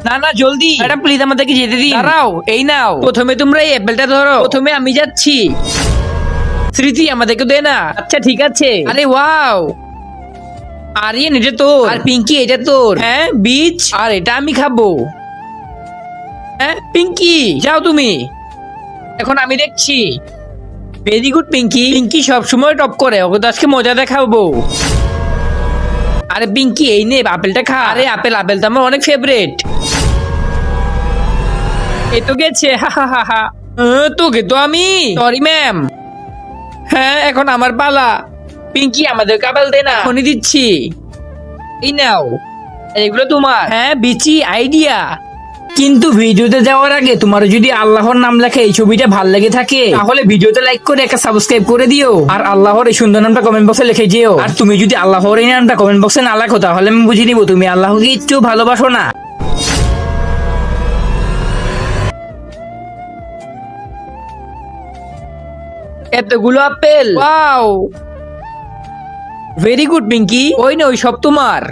না না জলদি ম্যাডাম প্লিজ আমাদেরকে যেতে দিন। দাঁড়াও, এই নাও, প্রথমে তোমরা এই অ্যাপেলটা ধরো। প্রথমে আমি যাচ্ছি। স্মৃতি আমাদেরকে দে না। আচ্ছা ঠিক আছে। আরে ওয়াও, আরিয়ান এটা তোর, আর পিঙ্কি এটা তোর। হ্যাঁ বীজ, আর এটা আমি খাবো। হ্যাঁ পিঙ্কি যাও তুমি, এখন আমি দেখছি। Very good Pinki. পিঙ্কি সবসময় টপ করে, ওকে তো আজকে মজা দেখাবো। আরে পিঙ্কি এই নে আপেলটা খা। আরে আপেল আপেল তো আমার অনেক ফেভারিট। এই তো গেছে, হা হা হা হা। তোকে তো আমি সরি ম্যাম। হ্যাঁ এখন আমার পালা। পিঙ্কি আমাদের কাবেল দে না, এখনই দিচ্ছি। এই নাও, এগুলো তোমার। হ্যাঁ বিচি আইডিয়া। কিন্তু ভিডিওতে যাওয়ার আগে তোমার যদি আল্লাহর নাম লেখা এই ছবিটা ভাল লেগে থাকে তাহলে ভিডিওতে লাইক করে একটা সাবস্ক্রাইব করে দিও, আর আল্লাহর এই সুন্দর নামটা কমেন্ট বক্সে লিখে দিও। আর তুমি যদি আল্লাহর এই নামটা কমেন্ট বক্সে না লেখো তাহলে আমি বুঝে নিব তুমি আল্লাহকে একটু ভালোবাসো না। এতগুলো apple, wow very good Pinky. ওই না ওই সব তোমার।